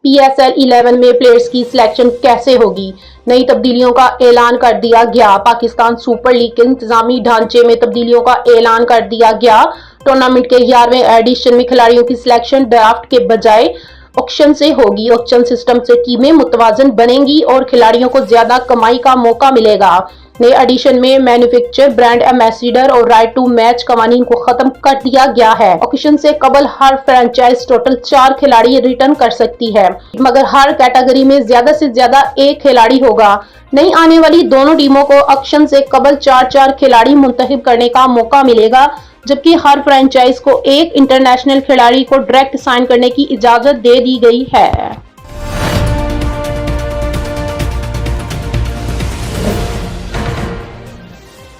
PSL 11 में players की selection कैसे होगी? नई तब्दीलियों का ऐलान कर दिया गया। पाकिस्तान सुपर लीग के इंतजामी ढांचे में तब्दीलियों का ऐलान कर दिया गया। टूर्नामेंट के 11वें एडिशन में खिलाड़ियों की सिलेक्शन ड्राफ्ट के बजाय ऑक्शन से होगी। ऑक्शन सिस्टम से टीमें मुतवाजन बनेंगी और खिलाड़ियों को ज्यादा कमाई का मौका मिलेगा। नए एडिशन में मैन्युफैक्चर, ब्रांड एम्बेसडर और राइट टू मैच कवानीन को खत्म कर दिया गया है। ऑक्शन से कबल हर फ्रेंचाइज टोटल 4 खिलाड़ी रिटर्न कर सकती है, मगर हर कैटेगरी में ज्यादा से ज्यादा 1 खिलाड़ी होगा। नई आने वाली दोनों टीमों को ऑक्शन से कबल 4-4 खिलाड़ी मुंतखब करने का मौका मिलेगा, जबकि हर फ्रेंचाइज को 1 इंटरनेशनल खिलाड़ी को डायरेक्ट साइन करने की इजाजत दे दी गई है।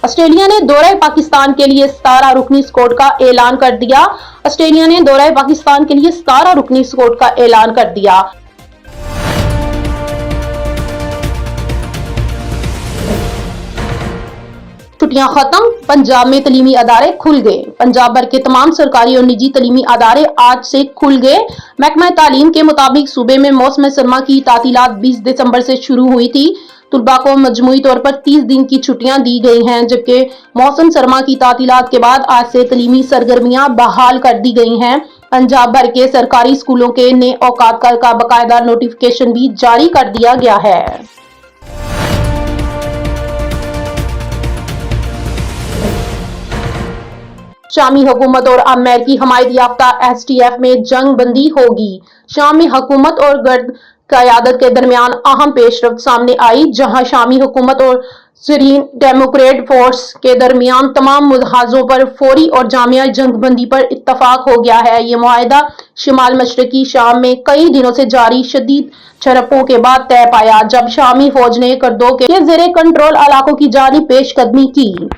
ऑस्ट्रेलिया ने दौरे पाकिस्तान के लिए 17 रुकनी स्क्वाड का ऐलान कर दिया। ऑस्ट्रेलिया ने दौरे पाकिस्तान के लिए 17 रुकनी स्क्वाड का ऐलान कर दिया। छुट्टियां खत्म, पंजाब में तलीमी अदारे खुल गए। पंजाब भर के तमाम सरकारी और निजी तलीमी अदारे आज से खुल गए। महकमा तालीम के मुताबिक सूबे में मौसम सरमा की तातीलात 20 दिसंबर से शुरू हुई थी। तुलबा को मजमूई तौर पर 30 दिन की छुट्टियां दी गई हैं, जबकि मौसम सरमा की तातीलात के बाद आज से तलीमी सरगर्मियां बहाल कर दी गई हैं। पंजाब भर के सरकारी स्कूलों के नए औकात का बाकायदा नोटिफिकेशन भी जारी कर दिया गया है। शामी हुकूमत और अमेरिकी हमायत याफ्ता STF में जंग बंदी होगी। शामी हुकूमत और गर्द क़यादत के दरमियान अहम पेशरफ्त सामने आई, जहां शामी हुकूमत और सीरियन डेमोक्रेट फोर्स के दरमियान तमाम मुहाज़ों पर फौरी और जामिया जंगबंदी पर इत्तफाक हो गया है। ये मुआहदा शिमाल मशरकी शाम में कई दिनों से जारी शदीद झड़पों के बाद तय पाया, जब शामी फौज ने कर्दों के ज़ेरे कंट्रोल इलाकों की जानिब पेशकदमी की।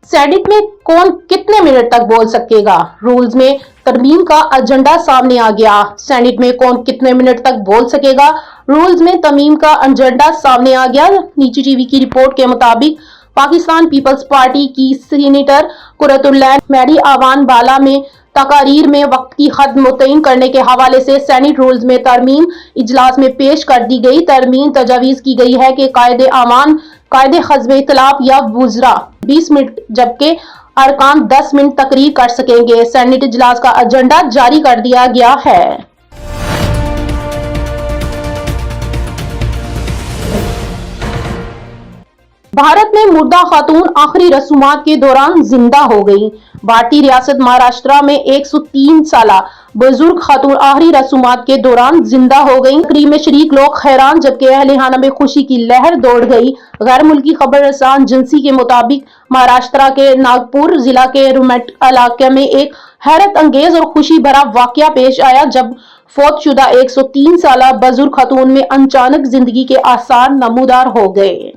सेनेट में कौन कितने मिनट तक बोल सकेगा? रूल्स में तरमीम का एजेंडा सामने आ गया। सेनेट में कौन कितने मिनट तक बोल सकेगा? रूल्स में तरमीम का एजेंडा सामने आ गया। निजी टीवी की रिपोर्ट के मुताबिक पाकिस्तान पीपल्स पार्टी की सीनेटर कुरतुल्लैन मैरी आवान बाला में तकारीर में वक्त की हद मुतय्यन करने के हवाले से सेनेट रूल्स में तरमीम इजलास में पेश कर दी गई। तरमीम तजवीज़ की गई है कि कायदे आमान कायदे हज़्ब इख्तिलाफ या वुज़रा 20 मिनट जबकि अरकान 10 मिनट तकरीर कर सकेंगे। सेनेट इजलास का एजेंडा जारी कर दिया गया है। भारत में मुर्दा खातून आखिरी रसूमात के दौरान जिंदा हो गई। भारतीय रियासत महाराष्ट्र में 103 साला बुजुर्ग खातून आखिरी रसूमात के दौरान जिंदा हो गई। तकरीब में शरीक लोग हैरान, जबकि अहले खाना में खुशी की लहर दौड़ गई। गैर मुल्की खबर रसान एजेंसी के मुताबिक महाराष्ट्र के नागपुर जिला के रुमेट इलाके में एक हैरत अंगेज और खुशी भरा वाकया पेश आया, जब फौतशुदा 103 साला बुजुर्ग खातून में अचानक जिंदगी के आसार नमूदार हो गए।